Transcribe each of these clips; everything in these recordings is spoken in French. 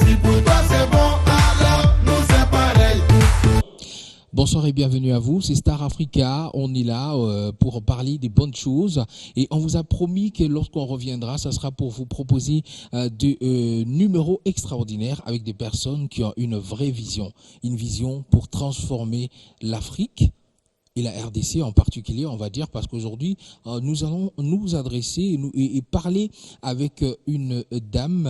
si pour toi c'est bon, alors nous c'est pareil. Bonsoir et bienvenue à vous, c'est Star Africa, on est là pour parler des bonnes choses et on vous a promis que lorsqu'on reviendra, ça sera pour vous proposer des numéros extraordinaires avec des personnes qui ont une vraie vision, une vision pour transformer l'Afrique. Et la RDC en particulier, on va dire, parce qu'aujourd'hui, nous allons nous adresser et parler avec une dame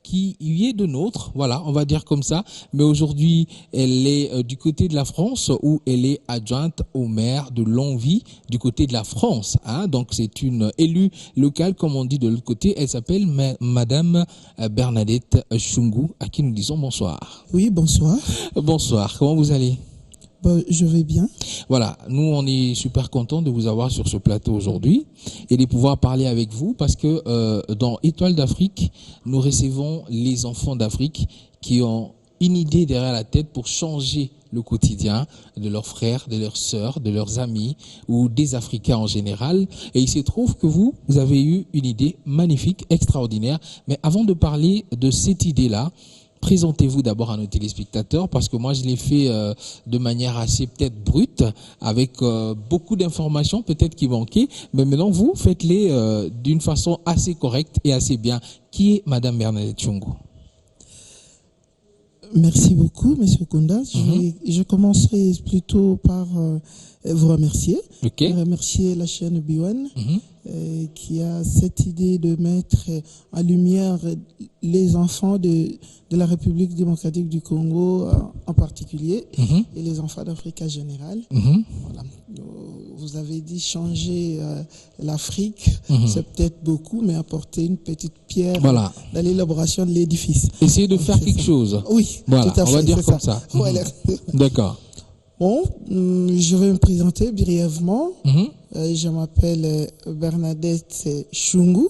qui y est de nôtre, voilà, on va dire comme ça, mais aujourd'hui, elle est du côté de la France, où elle est adjointe au maire de Longwy, du côté de la France, hein, donc c'est une élue locale, comme on dit de l'autre côté, elle s'appelle Madame Bernadette Chungu, à qui nous disons bonsoir. Oui, bonsoir. Bonsoir, comment vous allez ? Je vais bien. Voilà, nous on est super contents de vous avoir sur ce plateau aujourd'hui et de pouvoir parler avec vous parce que dans Étoile d'Afrique, nous recevons les enfants d'Afrique qui ont une idée derrière la tête pour changer le quotidien de leurs frères, de leurs sœurs, de leurs amis ou des Africains en général. Et il se trouve que vous avez eu une idée magnifique, extraordinaire. Mais avant de parler de cette idée-là, présentez-vous d'abord à nos téléspectateurs parce que moi je l'ai fait de manière assez peut-être brute avec beaucoup d'informations peut-être qui manquaient, mais maintenant vous faites-les d'une façon assez correcte et assez bien. Qui est Madame Bernadette Chungu? Merci beaucoup, Monsieur Kunda. Je commencerai plutôt par vous remercier. Okay. Remercier la chaîne B1 qui a cette idée de mettre en lumière les enfants de la République démocratique du Congo en particulier et les enfants d'Afrique en général. Voilà. Vous avez dit changer l'Afrique, c'est peut-être beaucoup, mais apporter une petite pierre dans l'élaboration de l'édifice. Essayer de faire quelque chose. Oui, voilà, tout à fait, on va dire comme ça. Voilà. D'accord. Bon, je vais me présenter brièvement. Je m'appelle Bernadette Chungu,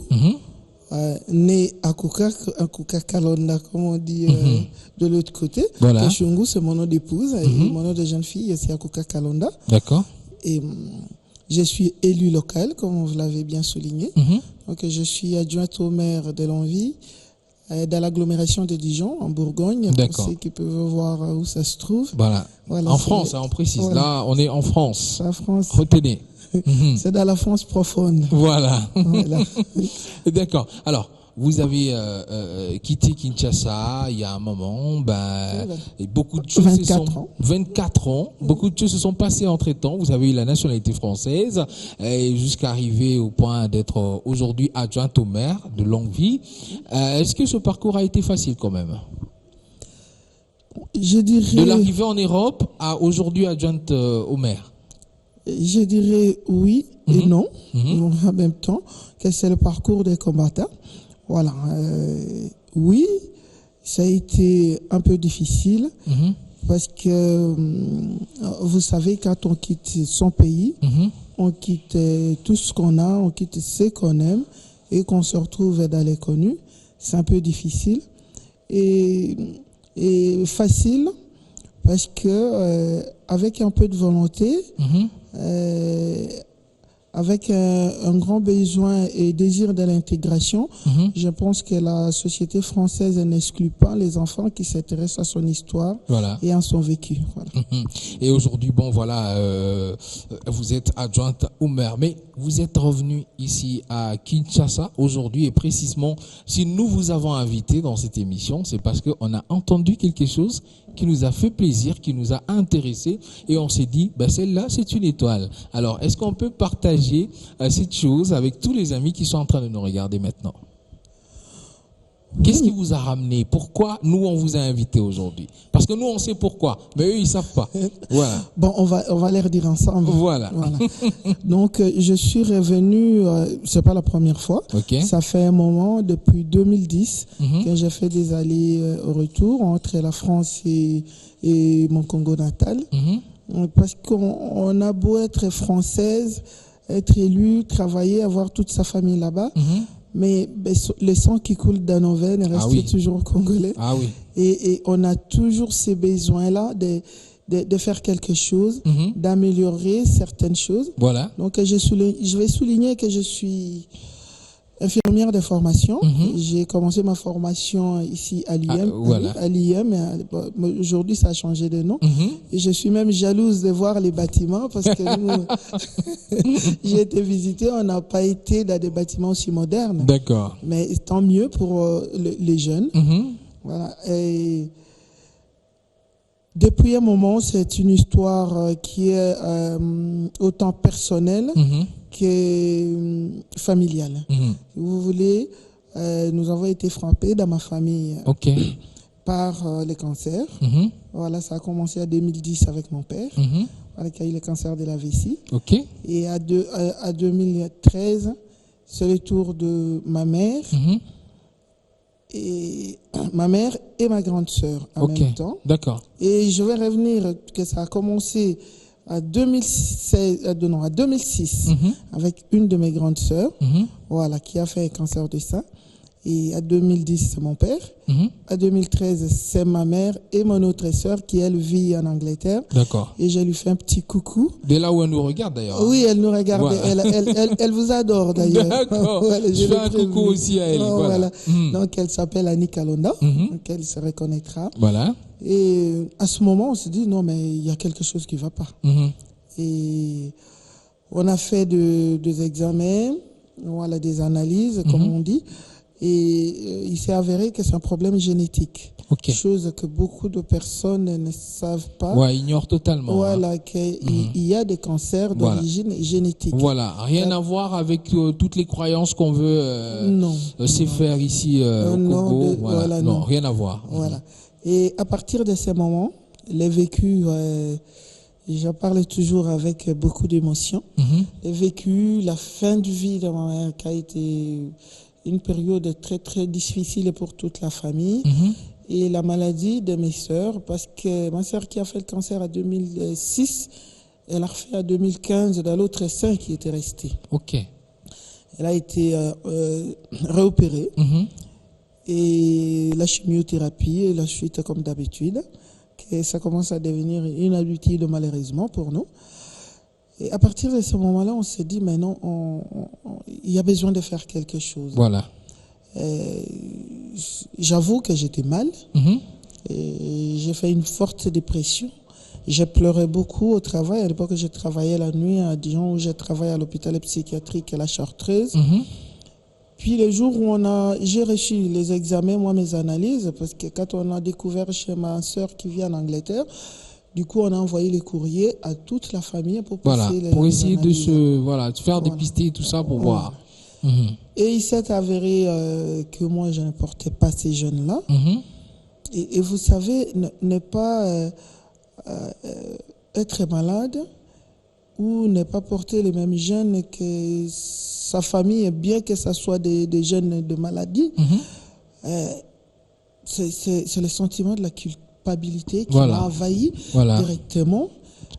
née à Kuka Kalonda, comme on dit de l'autre côté. Voilà. Chungu, c'est mon nom d'épouse, et mon nom de jeune fille, c'est à Kuka Kalonda. D'accord. Et je suis élue locale, comme vous l'avez bien souligné. Donc, je suis adjointe au maire de Longwy, dans l'agglomération de Dijon, en Bourgogne, pour ceux qui peuvent voir où ça se trouve. Voilà. En France, on précise. Voilà. Là, on est en France. La France. Retenez. C'est dans la France profonde. Voilà. D'accord. Alors, vous avez quitté Kinshasa il y a un moment, et beaucoup de choses 24 ans. Beaucoup de choses se sont passées entre-temps. Vous avez eu la nationalité française jusqu'à arriver au point d'être aujourd'hui adjointe au maire de Longwy. Est-ce que ce parcours a été facile quand même? Je dirais... De l'arrivée en Europe à aujourd'hui adjointe au maire. Je dirais oui et non, en même temps, que c'est le parcours des combattants. Voilà. Oui, ça a été un peu difficile parce que, vous savez, quand on quitte son pays, on quitte tout ce qu'on a, on quitte ce qu'on aime et qu'on se retrouve dans l'inconnu. C'est un peu difficile et facile parce que avec un peu de volonté, avec un grand besoin et désir de l'intégration, je pense que la société française n'exclut pas les enfants qui s'intéressent à son histoire et à son vécu. Voilà. Et aujourd'hui, bon voilà, vous êtes adjointe au maire, mais vous êtes revenu ici à Kinshasa aujourd'hui et précisément, si nous vous avons invité dans cette émission, c'est parce qu'on a entendu quelque chose qui nous a fait plaisir, qui nous a intéressé et on s'est dit, celle-là, c'est une étoile. Alors, est-ce qu'on peut partager cette chose avec tous les amis qui sont en train de nous regarder maintenant? Qu'est-ce qui vous a ramené? Pourquoi nous, on vous a invité aujourd'hui? Parce que nous, on sait pourquoi, mais eux, ils savent pas. Voilà. Bon, on va les redire ensemble. Voilà. Donc, je suis revenu, c'est pas la première fois. Ça fait un moment, depuis 2010, que j'ai fait des allers-retours entre la France et mon Congo natal. Parce qu'on a beau être française, être élu, travailler, avoir toute sa famille là-bas, mais le sang qui coule dans nos veines reste toujours congolais. Et on a toujours ces besoins-là de faire quelque chose, d'améliorer certaines choses. Voilà. Donc je vais souligner que je suis Infirmière de formation. J'ai commencé ma formation ici à l'IM. Voilà. À l'IM. Aujourd'hui, ça a changé de nom. Et je suis même jalouse de voir les bâtiments parce que nous, j'ai été visiter, on n'a pas été dans des bâtiments aussi modernes. D'accord. Mais tant mieux pour les jeunes. Voilà. Et depuis un moment, c'est une histoire qui est autant personnelle que familiale. Si vous voulez, nous avons été frappés dans ma famille par les cancers. Voilà, ça a commencé en 2010 avec mon père, qui a eu le cancer de la vessie. Et à 2013, c'est le tour de ma mère. Et ma mère et ma grande sœur en même temps. D'accord. Et je vais revenir que ça a commencé à 2006 avec une de mes grandes sœurs, voilà, qui a fait un cancer du sein. Et à 2010, c'est mon père. À 2013, c'est ma mère et mon autre sœur qui, elle, vit en Angleterre. D'accord. Et je lui fais un petit coucou. Dès là où elle nous regarde, d'ailleurs. Oui, elle nous regarde. Voilà. Elle vous adore, d'ailleurs. D'accord. Voilà, je fais un coucou aussi à elle. Voilà. Donc, elle s'appelle Annie Kalonda. Donc, elle se reconnaîtra. Voilà. Et à ce moment, on se dit, non, mais il y a quelque chose qui ne va pas. Et on a fait des examens, voilà, des analyses, comme on dit. Et il s'est avéré que c'est un problème génétique. Chose que beaucoup de personnes ne savent pas. Ouais, ignorent totalement. Voilà, qu'il y a des cancers d'origine génétique. Voilà, rien à voir avec toutes les croyances qu'on veut se faire ici au Congo. Non, rien à voir. Voilà. Et à partir de ce moment, les vécus, j'en parle toujours avec beaucoup d'émotion. Les vécus, la fin de vie de ma mère qui a été une période très très difficile pour toute la famille et la maladie de mes sœurs, parce que ma sœur qui a fait le cancer en 2006, elle a refait en 2015 dans l'autre sein qui était resté. Elle a été réopérée et la chimiothérapie et la suite comme d'habitude, que ça commence à devenir une habitude malheureusement pour nous. Et à partir de ce moment-là, on s'est dit, mais non, il y a besoin de faire quelque chose. Voilà. J'avoue que j'étais mal. Et j'ai fait une forte dépression. J'ai pleuré beaucoup au travail. À l'époque, je travaillais la nuit à Dijon, où j'ai travaillé à l'hôpital psychiatrique à la Chartreuse. Puis le jour où j'ai reçu les examens, moi, mes analyses, parce que quand on a découvert chez ma sœur qui vit en Angleterre, du coup, on a envoyé les courriers à toute la famille pour passer pour essayer de se faire dépister tout ça pour voir. Et il s'est avéré que moi, je ne portais pas ces gènes-là. Et vous savez, ne pas être malade ou ne pas porter les mêmes gènes que sa famille, bien que ce soit des gènes de maladie, c'est le sentiment de la culpabilité qui m'a envahi directement.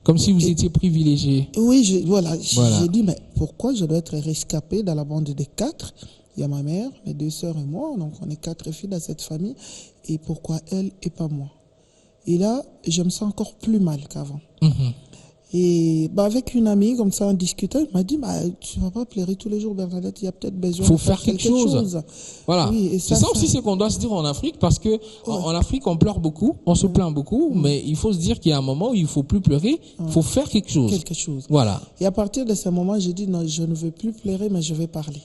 Comme si vous étiez privilégié. Oui, j'ai dit, mais pourquoi je dois être rescapé dans la bande des 4 ? Il y a ma mère, mes 2 sœurs et moi, donc on est 4 filles dans cette famille. Et pourquoi elle et pas moi ? Et là, je me sens encore plus mal qu'avant. Et avec une amie, comme ça, en discutant, elle m'a dit, tu ne vas pas pleurer tous les jours, Bernadette, il y a peut-être besoin de faire quelque chose. Voilà. Oui, c'est ça aussi, c'est qu'on doit se dire en Afrique, parce que en Afrique, on pleure beaucoup, on se plaint beaucoup, mais il faut se dire qu'il y a un moment où il ne faut plus pleurer, il faut faire quelque chose. Voilà. Et à partir de ce moment, j'ai dit, non, je ne veux plus pleurer, mais je vais parler.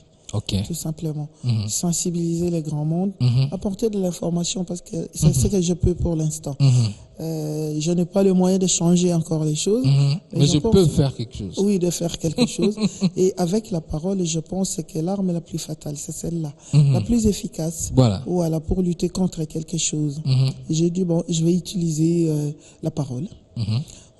Tout simplement. Sensibiliser le grand monde, apporter de l'information, parce que c'est ce que je peux pour l'instant. Je n'ai pas le moyen de changer encore les choses. Mais je peux faire quelque chose. Oui, de faire quelque chose. Et avec la parole, je pense que l'arme la plus fatale, c'est celle-là. La plus efficace. Voilà, pour lutter contre quelque chose. J'ai dit, je vais utiliser la parole.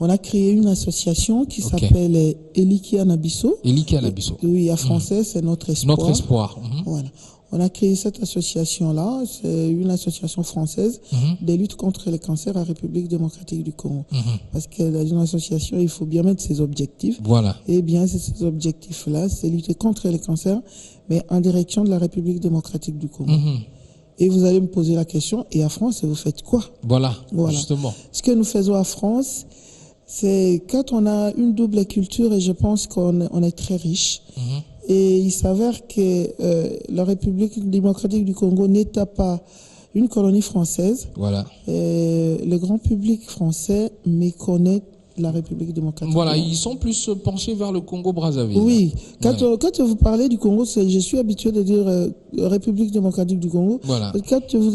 On a créé une association qui s'appelle Eliki Anabiso. Eliki Anabiso. Oui, en français, c'est Notre Espoir. Notre Espoir. Voilà. On a créé cette association-là. C'est une association française de lutte contre le cancer en République démocratique du Congo. Parce que dans une association, il faut bien mettre ses objectifs. Voilà. Et bien, ces objectifs-là, c'est lutter contre le cancer, mais en direction de la République démocratique du Congo. Et vous allez me poser la question, et à France, vous faites quoi ? Voilà, justement. Ce que nous faisons à France, c'est quand on a une double culture, et je pense qu'on est très riche. Et il s'avère que la République démocratique du Congo n'était pas une colonie française. Voilà. Le grand public français méconnaît la République démocratique. Voilà, ils sont plus penchés vers le Congo-Brazzaville. Oui, quand vous parlez du Congo, je suis habitué de dire République démocratique du Congo. Voilà. Quand vous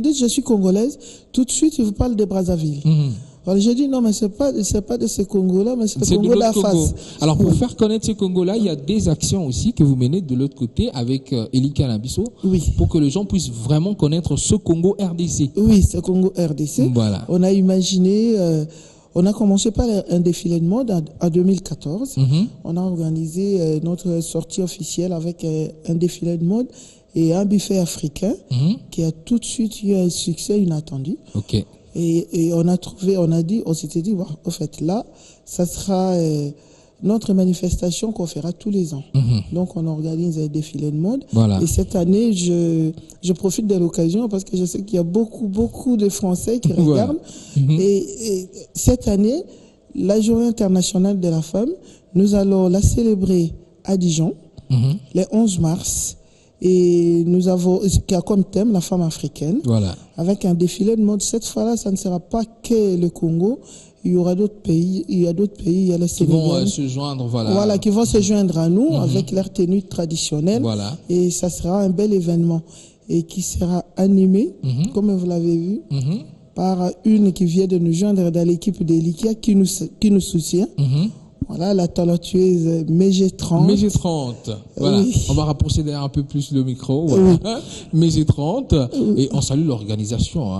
dites je suis congolaise, tout de suite, je vous parle de Brazzaville. Alors j'ai dit non, mais c'est pas de ce Congo-là, mais c'est le Congo d'en face. Alors pour faire connaître ce Congo-là, il y a des actions aussi que vous menez de l'autre côté avec Eli Canabiso, pour que les gens puissent vraiment connaître ce Congo RDC. Oui, ce Congo RDC. Voilà. On a imaginé, on a commencé par un défilé de mode en 2014. On a organisé notre sortie officielle avec un défilé de mode et un buffet africain qui a tout de suite eu un succès inattendu. Ok. Et on s'était dit, au fait, là, ça sera notre manifestation qu'on fera tous les ans. Donc, on organise un défilé de mode. Voilà. Et cette année, je profite de l'occasion parce que je sais qu'il y a beaucoup de Français qui regardent. Et cette année, la Journée internationale de la femme, nous allons la célébrer à Dijon, le 11 mars. Et nous avons, qui a comme thème la femme africaine. Voilà. Avec un défilé de mode. Cette fois-là, ça ne sera pas que le Congo. Il y aura d'autres pays. Il y a d'autres pays. Il y a les Sénégal. Qui vont se joindre, voilà. Voilà, qui vont se joindre à nous avec leur tenue traditionnelle. Voilà. Et ça sera un bel événement. Et qui sera animé, comme vous l'avez vu, par une qui vient de nous joindre dans l'équipe d'Elikia qui nous soutient. Voilà, la talentueuse Mégé30. Mégé30. Voilà. Oui. On va rapprocher d'ailleurs un peu plus le micro. Voilà. Mégé30. Et on salue l'organisation.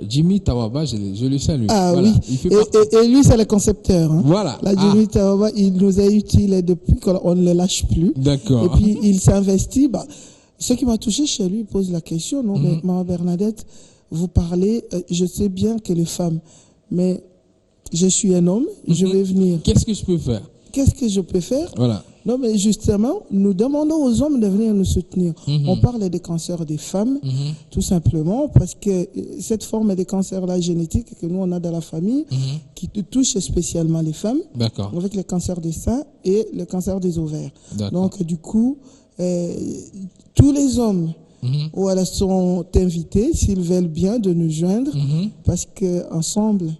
Jimmy Tawaba, je le salue. Ah voilà. oui. Il fait et lui, c'est le concepteur. Voilà. La Jimmy Tawaba, il nous est utile depuis qu'on ne le lâche plus. D'accord. Et puis, il s'investit. Ce qui m'a touché chez lui, il pose la question, non, mais Maman Bernadette, vous parlez, je sais bien que les femmes, mais je suis un homme, je vais venir. Qu'est-ce que je peux faire? Qu'est-ce que je peux faire? Voilà. Non, mais justement, nous demandons aux hommes de venir nous soutenir. On parle des cancers des femmes, tout simplement, parce que cette forme de cancer-là génétique que nous, on a dans la famille, qui touche spécialement les femmes, avec le cancer des seins et le cancer des ovaires. Donc, du coup, tous les hommes voilà, sont invités, s'ils veulent bien, de nous joindre, parce qu'ensemble,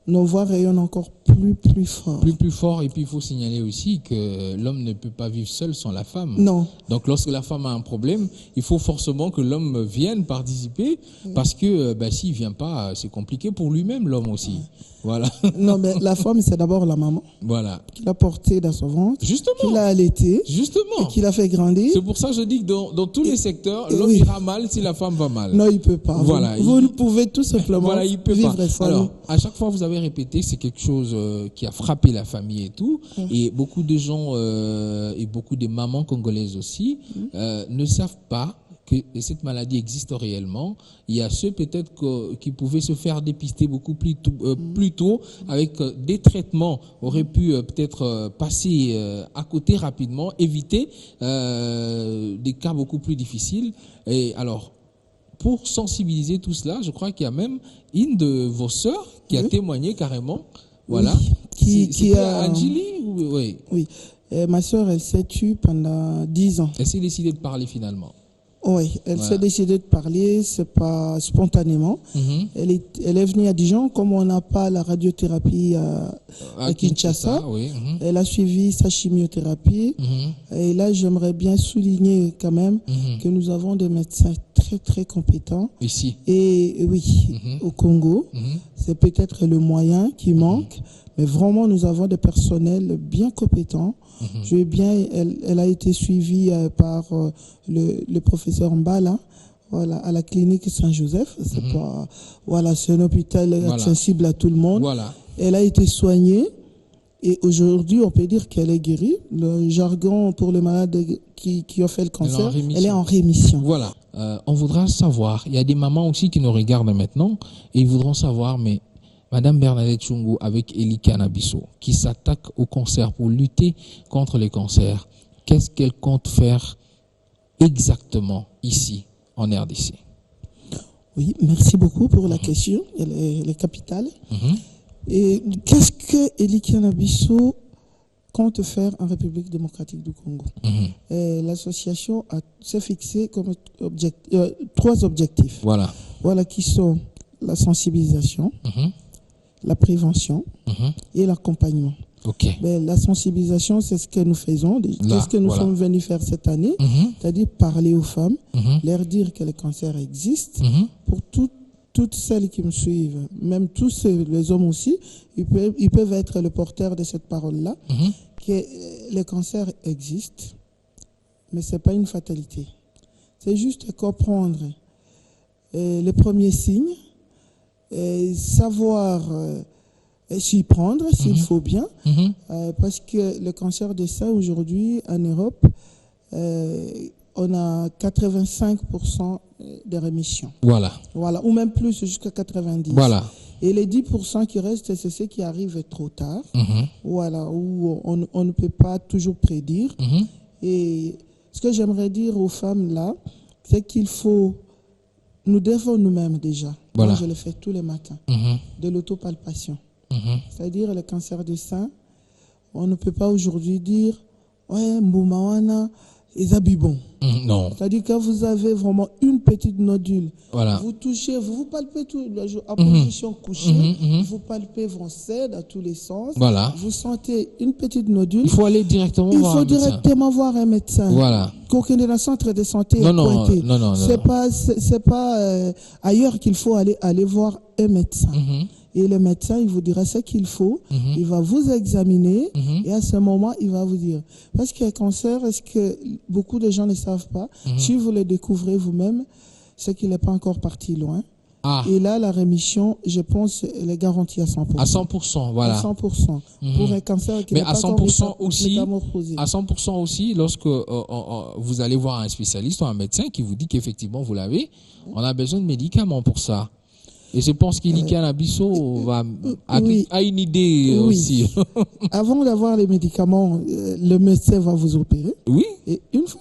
nos voix rayonnent encore plus fort. Plus fort, et puis il faut signaler aussi que l'homme ne peut pas vivre seul sans la femme. Non. Donc lorsque la femme a un problème, il faut forcément que l'homme vienne participer, parce que s'il ne vient pas, c'est compliqué pour lui-même, l'homme aussi. Voilà. Non, mais la femme, c'est d'abord la maman. Voilà. Qui l'a portée dans son ventre. Justement. Qui l'a allaitée. Justement. Et qui l'a fait grandir. C'est pour ça que je dis que dans tous les secteurs, l'homme ira mal si la femme va mal. Non, il ne peut pas. Voilà. Vous ne pouvez tout simplement il peut vivre pas. seul. Alors, à chaque fois, vous avez répété, c'est quelque chose qui a frappé la famille et tout. Et beaucoup de gens et beaucoup de mamans congolaises aussi ne savent pas que cette maladie existe réellement. Il y a ceux peut-être qui pouvaient se faire dépister beaucoup plus tôt avec des traitements, auraient pu peut-être passer à côté rapidement, éviter des cas beaucoup plus difficiles. Et alors, pour sensibiliser tout cela, je crois qu'il y a même une de vos sœurs qui a témoigné carrément. Voilà. Oui, qui a Angeli Oui. Ma sœur, elle s'est tue pendant 10 ans. Elle s'est décidée de parler finalement. Oui, elle s'est décidée de parler, c'est pas spontanément. Elle est venue à Dijon, comme on n'a pas la radiothérapie à Kinshasa. Elle a suivi sa chimiothérapie. Et là, j'aimerais bien souligner quand même que nous avons des médecins très très compétents. Ici. Et oui, au Congo, c'est peut-être le moyen qui manque. Mais vraiment, nous avons des personnels bien compétents. Je vais bien, elle a été suivie par le professeur Mbala, voilà, à la clinique Saint-Joseph. C'est pas, voilà, c'est un hôpital accessible à tout le monde. Voilà. Elle a été soignée et aujourd'hui, on peut dire qu'elle est guérie. Le jargon pour les malades qui ont fait le cancer, elle est en rémission. Voilà. On voudra savoir, il y a des mamans aussi qui nous regardent maintenant et ils voudront savoir, mais Madame Bernadette Chungu avec Eli Canabiso, qui s'attaque au cancer pour lutter contre les cancers, qu'est-ce qu'elle compte faire exactement ici, en RDC? Oui, merci beaucoup pour la question. Elle est capitale. Et qu'est-ce que Eli Canabiso compte faire en République démocratique du Congo. Et l'association s'est fixée comme 3 objectifs. Voilà. Voilà qui sont la sensibilisation, la prévention et l'accompagnement. Ok. Mais la sensibilisation, c'est ce que nous faisons, c'est ce que nous sommes venus faire cette année, c'est-à-dire parler aux femmes, leur dire que le cancer existe. Pour toutes celles qui me suivent, même tous les hommes aussi, ils peuvent être le porteur de cette parole-là, que le cancer existe, mais ce n'est pas une fatalité. C'est juste comprendre les premiers signes, savoir s'y prendre s'il faut bien, parce que le cancer du sein aujourd'hui en Europe, on a 85% de rémission. Voilà, ou même plus, jusqu'à 90%. Voilà. Et les 10% qui restent, c'est ceux qui arrivent trop tard, voilà, où on ne peut pas toujours prédire. Et ce que j'aimerais dire aux femmes là, c'est qu'il faut, nous devons nous-mêmes déjà, moi je le fais tous les matins, de l'autopalpation. C'est-à-dire le cancer du sein, on ne peut pas aujourd'hui dire ouais, Mboumawana, Ezabibon. Non. C'est-à-dire que vous avez vraiment une petite nodule. Voilà. Vous touchez, vous palpez tout le jour en position couchée, vous palpez vos selles dans tous les sens. Voilà. Vous sentez une petite nodule. Il faut aller directement voir un médecin. Il faut directement voir un médecin. Voilà. Qu'aucun de la centre de santé est pointé. Non. C'est pas ailleurs qu'il faut aller voir un médecin. Et le médecin, il vous dira ce qu'il faut, il va vous examiner, et à ce moment, il va vous dire. Parce que le cancer, est-ce que beaucoup de gens ne savent pas, si vous le découvrez vous-même, c'est qu'il n'est pas encore parti loin. Et là, la rémission, je pense, elle est garantie à 100%. À 100%, voilà. À 100%. Pour un cancer qui n'est pas encore métamorphosé. À 100% aussi, lorsque vous allez voir un spécialiste ou un médecin qui vous dit qu'effectivement vous l'avez, on a besoin de médicaments pour ça. Et je pense qu'Ilikan Abisso a une idée aussi. Avant d'avoir les médicaments, le médecin va vous opérer. Oui. Et une fois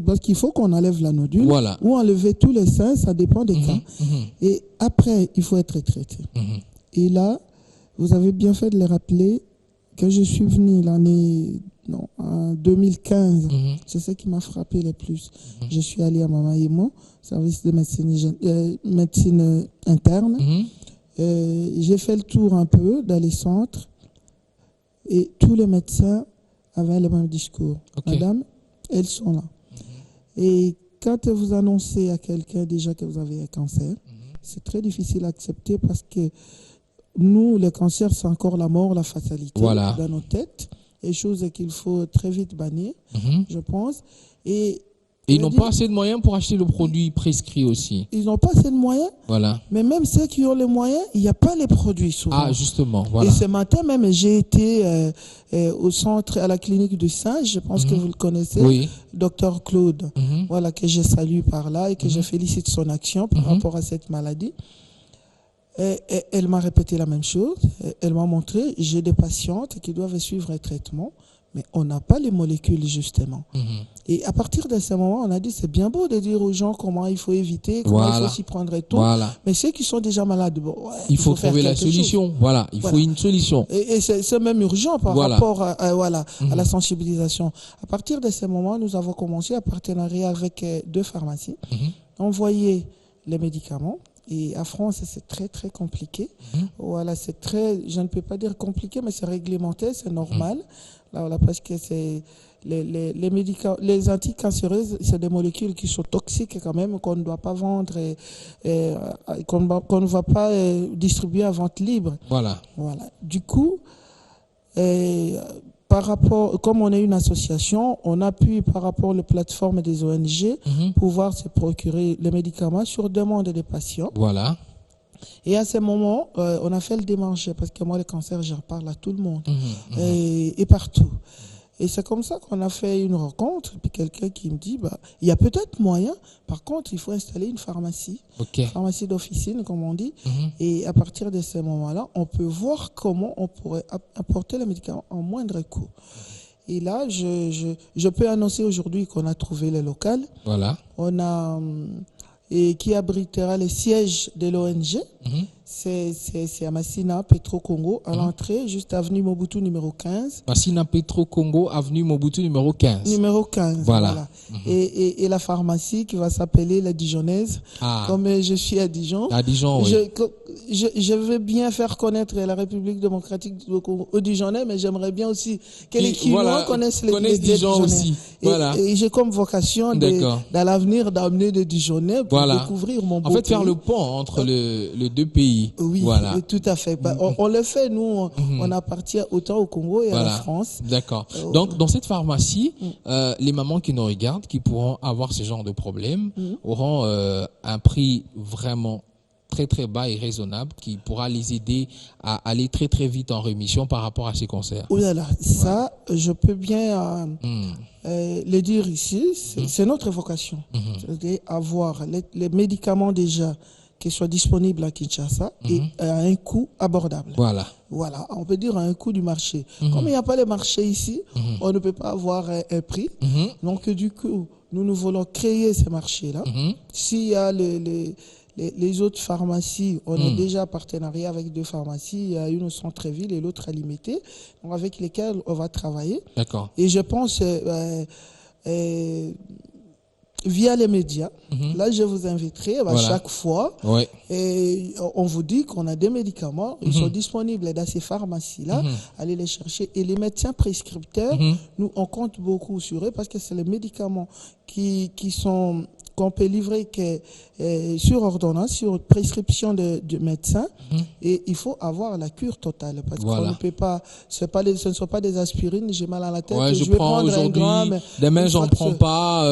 parce qu'il faut qu'on enlève la nodule, ou enlever tous les seins, ça dépend des cas. Et après, il faut être traité. Et là, vous avez bien fait de le rappeler que je suis venu en 2015. C'est ce qui m'a frappé le plus. Je suis allé à Mamaïmo, service de médecine interne. J'ai fait le tour un peu dans les centres et tous les médecins avaient le même discours. Madame, elles sont là. Et quand vous annoncez à quelqu'un déjà que vous avez un cancer, c'est très difficile à accepter parce que nous, le cancer, c'est encore la mort, la fatalité dans nos têtes. Et choses qu'il faut très vite bannir, je pense. Et ils n'ont pas assez de moyens pour acheter le produit prescrit aussi. Ils n'ont pas assez de moyens. Voilà. Mais même ceux qui ont les moyens, il n'y a pas les produits souvent. Ah, justement, voilà. Et ce matin même, j'ai été au centre, à la clinique du sein, je pense que vous le connaissez, Dr Claude, voilà, que je salue par là et que je félicite son action par rapport à cette maladie. Et elle m'a répété la même chose. Elle m'a montré, j'ai des patientes qui doivent suivre un traitement, mais on n'a pas les molécules justement. Et à partir de ce moment, on a dit, c'est bien beau de dire aux gens comment il faut éviter, comment il faut s'y prendre et tout. Mais ceux qui sont déjà malades, il faut trouver la solution. Voilà, il faut une solution. Et c'est même urgent par rapport à la sensibilisation. À partir de ce moment, nous avons commencé à partenariat avec 2 pharmacies, envoyer les médicaments. Et à France, c'est très, très compliqué. Voilà, c'est très, je ne peux pas dire compliqué, mais c'est réglementé, c'est normal. Là, voilà, parce que c'est les médicaments, les anticancéreuses, c'est des molécules qui sont toxiques quand même, qu'on ne doit pas vendre et qu'on ne va pas distribuer à vente libre. Voilà. Du coup, par rapport, comme on est une association, on appuie par rapport aux plateformes des ONG pouvoir se procurer les médicaments sur demande des patients. Voilà. Et à ce moment, on a fait le démarche parce que moi, le cancer, j'en parle à tout le monde et partout. Et c'est comme ça qu'on a fait une rencontre. Puis quelqu'un qui me dit, il y a peut-être moyen. Par contre, il faut installer une pharmacie, pharmacie d'officine, comme on dit. Et à partir de ce moment-là, on peut voir comment on pourrait apporter les médicaments en moindre coût. Et là, je peux annoncer aujourd'hui qu'on a trouvé le local. Voilà. On a qui abritera les sièges de l'ONG. C'est à Massina, Petro-Congo, à l'entrée, juste avenue Mobutu numéro 15. Massina Petro-Congo, avenue Mobutu numéro 15. Numéro 15, Voilà. Et la pharmacie qui va s'appeler la Dijonnaise. Comme je suis à Dijon. À Dijon, oui. Je veux bien faire connaître la République démocratique du Congo aux Dijonnais, mais j'aimerais bien aussi que les Quinois connaissent les Dijon aussi. Voilà. Et j'ai comme vocation dans l'avenir d'amener des Dijonnais pour découvrir mon beau pays. Faire le pont entre les deux pays. Oui, voilà. Tout à fait. On le fait, nous, on appartient autant au Congo et à la France. D'accord. Donc, dans cette pharmacie, les mamans qui nous regardent, qui pourront avoir ce genre de problème, auront un prix vraiment très très bas et raisonnable qui pourra les aider à aller très très vite en rémission par rapport à ces cancers. Oh là là, ça, je peux bien le dire ici, c'est notre vocation. C'est avoir les médicaments déjà qui soient disponibles à Kinshasa et à un coût abordable. Voilà, on peut dire à un coût du marché. Comme il n'y a pas le marché ici, on ne peut pas avoir un prix. Donc du coup, nous voulons créer ce marché-là. S'il y a les autres pharmacies, on a déjà un partenariat avec 2 pharmacies. Il y a une au centre-ville et l'autre à Limité, avec lesquelles on va travailler. D'accord. Et je pense via les médias, là je vous inviterai chaque fois. Et on vous dit qu'on a des médicaments, ils sont disponibles dans ces pharmacies-là. Allez les chercher. Et les médecins prescripteurs, nous on compte beaucoup sur eux parce que c'est les médicaments qu'on peut livrer sur ordonnance, sur prescription de médecin, et il faut avoir la cure totale parce qu'on ne peut pas, ce ne sont pas des aspirines, j'ai mal à la tête, je vais prendre aujourd'hui, demain j'en prends pas,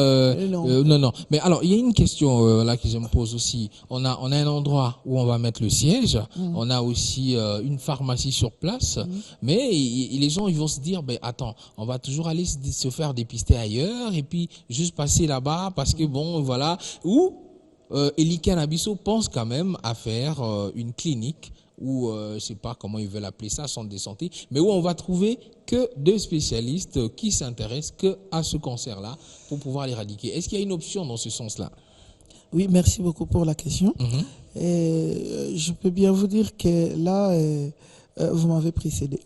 non. Mais alors, il y a une question là que je me pose aussi. On a un endroit où on va mettre le siège, on a aussi une pharmacie sur place, mais les gens ils vont se dire, attends, on va toujours aller se faire dépister ailleurs et puis juste passer là-bas parce que bon, voilà. Ou Eli Canabiso pense quand même à faire une clinique ou je sais pas comment ils veulent appeler ça, centre de santé, mais où on va trouver que 2 spécialistes qui s'intéressent que à ce cancer-là pour pouvoir l'éradiquer. Est-ce qu'il y a une option dans ce sens-là? Oui, merci beaucoup pour la question. Et, je peux bien vous dire que là, vous m'avez précédé.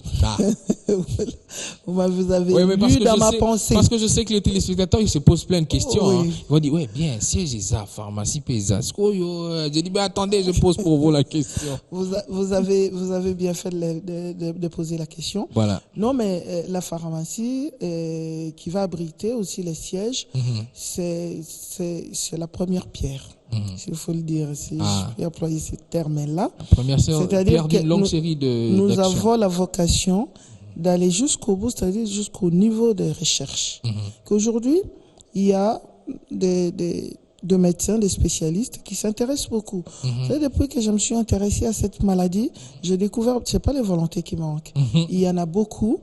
Vous avez lu dans ma pensée. Parce que je sais que les téléspectateurs, ils se posent plein de questions. Ils vont dire, bien, siège ça, pharmacie Pesa. J'ai dit, attendez, je pose pour vous la question. Vous avez bien fait de poser la question. Voilà. Non, mais la pharmacie qui va abriter aussi les sièges, c'est la première pierre. S'il faut le dire, si je peux employer ce terme-là. C'est-à-dire que nous avons la vocation d'aller jusqu'au bout, c'est-à-dire jusqu'au niveau des recherches. Qu'aujourd'hui, il y a de médecins, des spécialistes qui s'intéressent beaucoup. Depuis que je me suis intéressé à cette maladie, j'ai découvert que ce n'est pas les volontés qui manquent. Il y en a beaucoup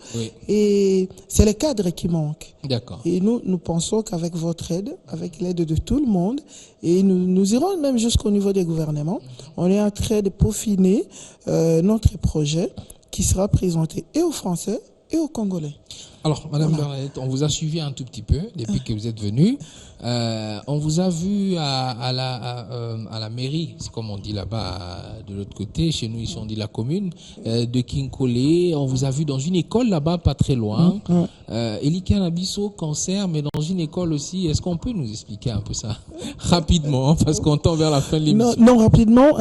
et c'est les cadres qui manquent. D'accord. Et nous pensons qu'avec votre aide, avec l'aide de tout le monde, et nous irons même jusqu'au niveau des gouvernements, on est en train de peaufiner notre projet qui sera présenté et aux Français et aux Congolais. Alors, Madame Bernadette, on vous a suivi un tout petit peu depuis que vous êtes venue. On vous a vu à la mairie, c'est comme on dit là-bas de l'autre côté. Chez nous, ici, on dit la commune de Kinkole. On vous a vu dans une école là-bas, pas très loin. Eli Canabiso, cancer, mais dans une école aussi. Est-ce qu'on peut nous expliquer un peu ça rapidement, parce qu'on tend vers la fin de l'émission? Non, rapidement.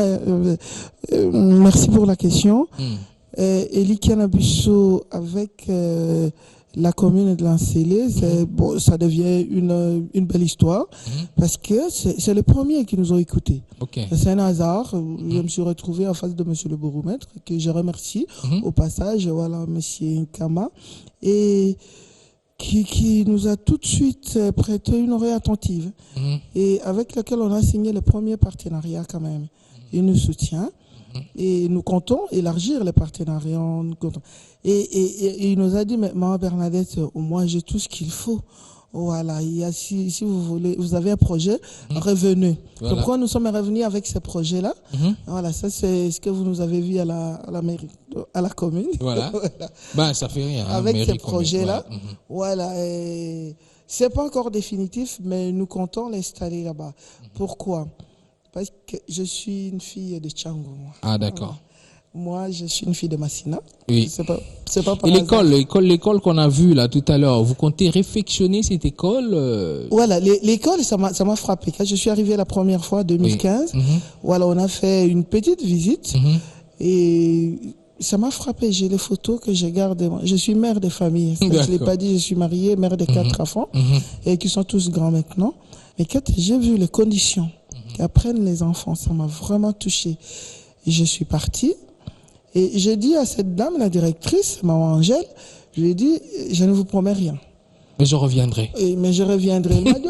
Merci pour la question. Eli Canabiso avec la commune de Lancélé, ça devient une belle histoire parce que c'est les premiers qui nous ont écoutés. C'est un hasard. Je me suis retrouvé en face de monsieur le bourgmestre que je remercie au passage, monsieur Nkama, et qui nous a tout de suite prêté une oreille attentive et avec laquelle on a signé le premier partenariat quand même. Il nous soutient. Et nous comptons élargir les partenariats. Et il nous a dit, mais Maman Bernadette, au moins j'ai tout ce qu'il faut. Voilà, si vous voulez, vous avez un projet, revenez. Voilà. Pourquoi nous sommes revenus avec ce projet-là? Voilà, ça c'est ce que vous nous avez vu à la mairie, à la commune. Voilà. Ça fait rien. Avec ce projet-là, voilà. C'est pas encore définitif, mais nous comptons l'installer là-bas. Pourquoi? Parce que je suis une fille de Tchangou. Moi. Ah, d'accord. Moi, je suis une fille de Massina. Oui. C'est pas par Et hasard. l'école qu'on a vue là tout à l'heure, vous comptez réfectionner cette école Voilà, l'école, ça m'a frappé. Quand je suis arrivé la première fois, en 2015, voilà, on a fait une petite visite et ça m'a frappé. J'ai les photos que je garde. Je suis mère de famille. Je ne l'ai pas dit, je suis mariée, mère de 4 enfants et qui sont tous grands maintenant. Mais quand j'ai vu les conditions qu'apprennent les enfants, ça m'a vraiment touché. Et je suis partie. Et j'ai dit à cette dame, la directrice, maman Angèle, je lui ai dit, je ne vous promets rien. Mais je reviendrai. Mais je reviendrai. Elle m'a dit,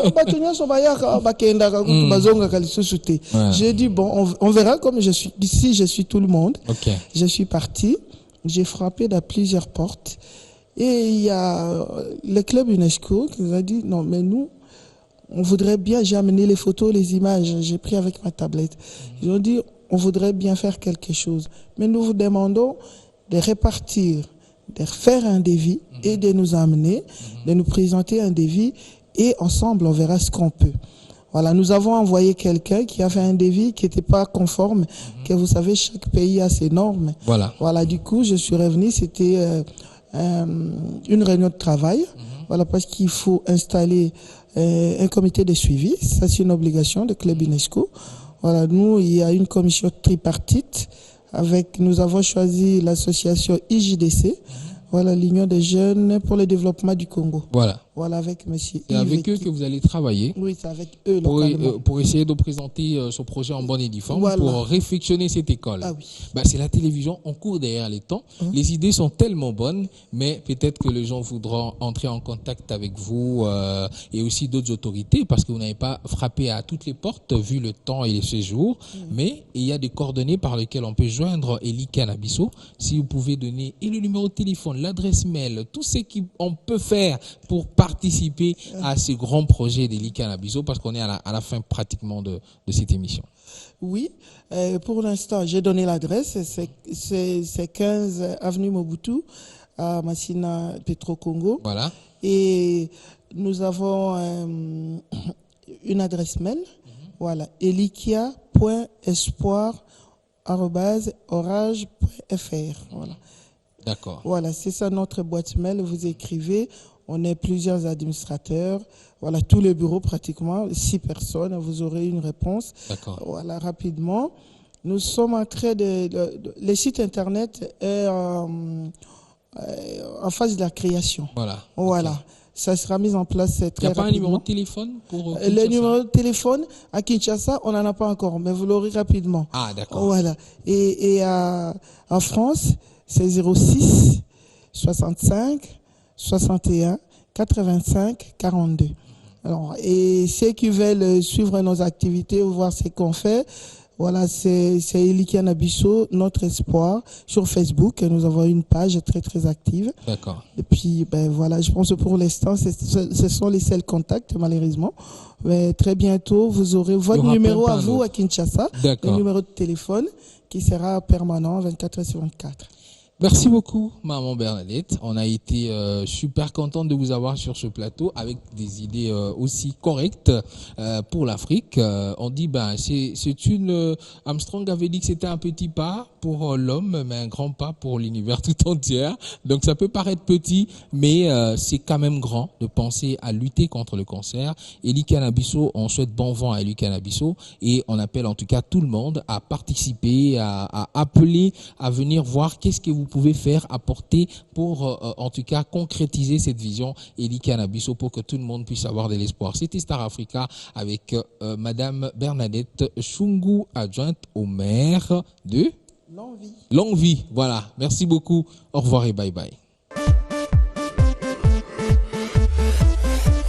j'ai dit, bon, on verra comme je suis. Ici, je suis tout le monde. Ok. Je suis partie. J'ai frappé dans plusieurs portes. Et il y a le club UNESCO qui nous a dit, non, mais nous, on voudrait bien, j'ai amené les photos, les images, j'ai pris avec ma tablette. Ils ont dit, on voudrait bien faire quelque chose. Mais nous vous demandons de répartir, de faire un devis et de nous amener, de nous présenter un devis et ensemble on verra ce qu'on peut. Voilà, nous avons envoyé quelqu'un qui a fait un devis qui n'était pas conforme, que vous savez, chaque pays a ses normes. Voilà. Voilà, du coup, je suis revenu, c'était une réunion de travail. Voilà, parce qu'il faut installer un comité de suivi. Ça, c'est une obligation de Club UNESCO. Voilà, nous, il y a une commission tripartite nous avons choisi l'association IJDC, voilà, l'Union des jeunes pour le développement du Congo. Voilà. Voilà, avec monsieur C'est avec eux que vous allez travailler. Oui, c'est avec eux localement. Pour essayer de présenter ce projet en bonne et due forme, Voilà. pour réfectionner cette école. Ah oui. Bah, c'est la télévision, on court derrière les temps. Les idées sont tellement bonnes, mais peut-être que les gens voudront entrer en contact avec vous et aussi d'autres autorités, parce que vous n'avez pas frappé à toutes les portes vu le temps et les séjours. Mais il y a des coordonnées par lesquelles on peut joindre Eli Canabiso. Si vous pouvez donner et le numéro de téléphone, l'adresse mail, tout ce qu'on peut faire pour participer à ce grand projet d'Eli Canabiso, parce qu'on est à la fin pratiquement de cette émission. Oui, pour l'instant, j'ai donné l'adresse, c'est 15 avenue Mobutu à Massina, Petro-Congo. Voilà. Et nous avons une adresse mail, voilà, elikia.espoir@orage.fr. Voilà. D'accord. Voilà, c'est ça notre boîte mail. Vous écrivez, on est plusieurs administrateurs. Voilà, tous les bureaux pratiquement, 6 personnes, vous aurez une réponse. D'accord. Voilà, rapidement. Nous sommes en train le site internet est en phase de la création. Voilà. Voilà. Okay. Ça sera mis en place très rapidement. Il n'y a pas un numéro de téléphone pour le numéro de téléphone à Kinshasa, on n'en a pas encore, mais vous l'aurez rapidement. Ah, d'accord. Voilà. Et en France, c'est 06 65 61 85 42. Alors, et ceux qui veulent suivre nos activités ou voir ce qu'on fait, voilà, c'est Eli Canabiso, notre espoir, sur Facebook. Nous avons une page très, très active. D'accord. Et puis, ben voilà, je pense que pour l'instant, ce sont les seuls contacts, malheureusement. Mais très bientôt, vous aurez votre numéro à vous à Kinshasa, le numéro de téléphone qui sera permanent 24 heures sur 24. Merci beaucoup, Maman Bernadette. On a été super content de vous avoir sur ce plateau avec des idées aussi correctes pour l'Afrique. On dit, c'est une... Armstrong avait dit que c'était un petit pas pour l'homme, mais un grand pas pour l'univers tout entier. Donc ça peut paraître petit, mais c'est quand même grand de penser à lutter contre le cancer. Eli Canabiso, on souhaite bon vent à Eli Canabiso et on appelle en tout cas tout le monde à participer, à appeler, à venir voir qu'est-ce que vous pouvez faire, apporter pour en tout cas concrétiser cette vision Eli Canabiso pour que tout le monde puisse avoir de l'espoir. C'était Star Africa avec Madame Bernadette Chungu, adjointe au maire de Longue vie. Longue vie. Voilà. Merci beaucoup. Au revoir et bye bye.